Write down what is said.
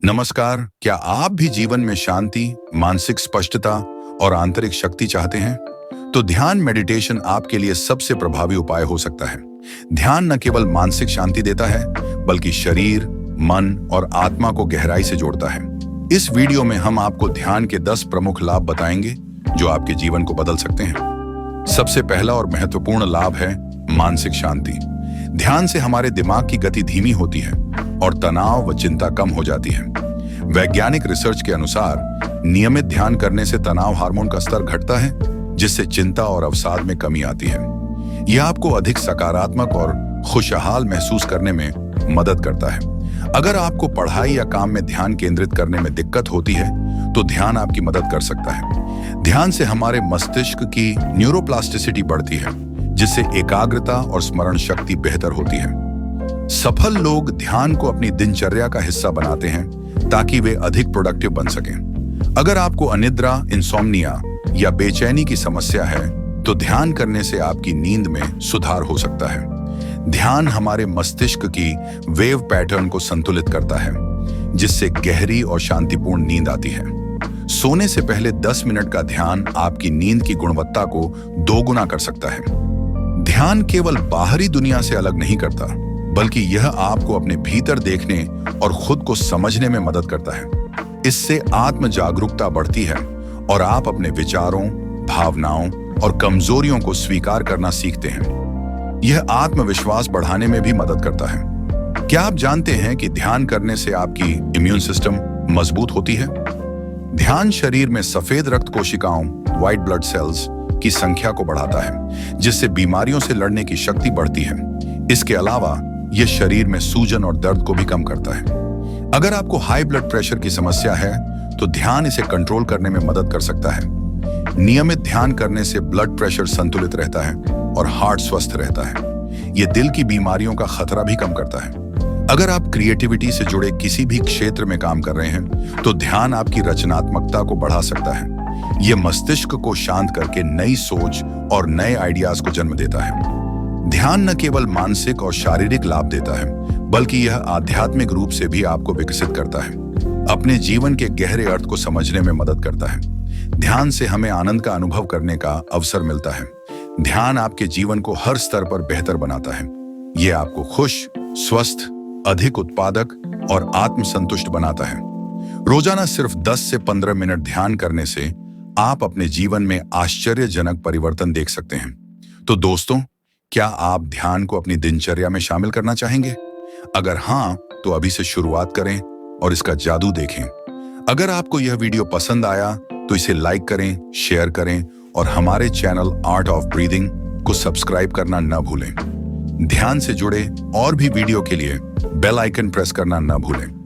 नमस्कार। क्या आप भी जीवन में शांति, मानसिक स्पष्टता और आंतरिक शक्ति चाहते हैं? तो ध्यान मेडिटेशन आपके लिए सबसे प्रभावी उपाय हो सकता है। ध्यान न केवल मानसिक शांति देता है, बल्कि शरीर, मन और आत्मा को गहराई से जोड़ता है। इस वीडियो में हम आपको ध्यान के 10 प्रमुख लाभ बताएंगे, जो आपके जीवन को बदल सकते हैं। सबसे पहला और महत्वपूर्ण लाभ है मानसिक शांति। ध्यान से हमारे दिमाग की गति धीमी होती है और तनाव व चिंता कम हो जाती है। वैज्ञानिक रिसर्च के अनुसार नियमित ध्यान करने से तनाव हार्मोन का स्तर घटता है, जिससे चिंता और अवसाद में कमी आती है। यह आपको अधिक सकारात्मक और खुशहाल महसूस करने में मदद करता है। अगर आपको पढ़ाई या काम में ध्यान केंद्रित करने में दिक्कत होती है, तो ध्यान आपकी मदद कर सकता है। ध्यान से हमारे मस्तिष्क की न्यूरोप्लास्टिसिटी बढ़ती है, जिससे एकाग्रता और स्मरण शक्ति बेहतर होती है। सफल लोग ध्यान को अपनी दिनचर्या का हिस्सा बनाते हैं, ताकि वे अधिक प्रोडक्टिव बन सकें। अगर आपको अनिद्रा, इंसोम्निया या बेचैनी की समस्या है, तो ध्यान करने से आपकी नींद में सुधार हो सकता है। ध्यान हमारे मस्तिष्क की वेव पैटर्न को संतुलित करता है, जिससे गहरी और शांतिपूर्ण नींद आती है। सोने से पहले 10 मिनट का ध्यान आपकी नींद की गुणवत्ता को दोगुना कर सकता है। ध्यान केवल बाहरी दुनिया से अलग नहीं करता, बल्कि यह आपको अपने भीतर देखने और खुद को समझने में मदद करता है। इससे आत्म जागरूकता बढ़ती है और आप अपने विचारों, भावनाओं और कमजोरियों को स्वीकार करना सीखते हैं। यह आत्मविश्वास बढ़ाने में भी मदद करता है। क्या आप जानते हैं कि ध्यान करने से आपकी इम्यून सिस्टम मजबूत होती है? ध्यान शरीर में सफेद रक्त कोशिकाओं, व्हाइट ब्लड सेल्स की संख्या को बढ़ाता है, जिससे बीमारियों से लड़ने की शक्ति बढ़ती है। इसके अलावा यह शरीर में सूजन और दर्द को भी कम करता है। अगर आपको हाई ब्लड प्रेशर की समस्या है, तो ध्यान इसे कंट्रोल करने में मदद कर सकता है। नियमित ध्यान करने से ब्लड प्रेशर संतुलित रहता है और हार्ट स्वस्थ रहता है। यह दिल की बीमारियों का खतरा भी कम करता है। अगर आप क्रिएटिविटी से जुड़े किसी भी क्षेत्र में काम कर रहे हैं, तो ध्यान आपकी रचनात्मकता को बढ़ा सकता है। यह मस्तिष्क को शांत करके नई सोच और नए आइडियाज को जन्म देता है। ध्यान न केवल मानसिक और शारीरिक लाभ देता है, बल्कि यह आध्यात्मिक रूप से भी आपको विकसित करता है, अपने जीवन के गहरे अर्थ को समझने में मदद करता है। ध्यान से हमें आनंद का अनुभव करने का अवसर मिलता है। ध्यान आपके जीवन को हर स्तर पर बेहतर बनाता है। यह आपको खुश, स्वस्थ, अधिक उत्पादक और आत्मसंतुष्ट बनाता है। रोजाना सिर्फ 10 से 15 मिनट ध्यान करने से आप अपने जीवन में आश्चर्यजनक परिवर्तन देख सकते हैं। तो दोस्तों, क्या आप ध्यान को अपनी दिनचर्या में शामिल करना चाहेंगे? अगर हाँ, तो अभी से शुरुआत करें और इसका जादू देखें। अगर आपको यह वीडियो पसंद आया, तो इसे लाइक करें, शेयर करें और हमारे चैनल आर्ट ऑफ ब्रीदिंग को सब्सक्राइब करना न भूलें। ध्यान से जुड़े और भी वीडियो के लिए बेल आइकन प्रेस करना न भूलें।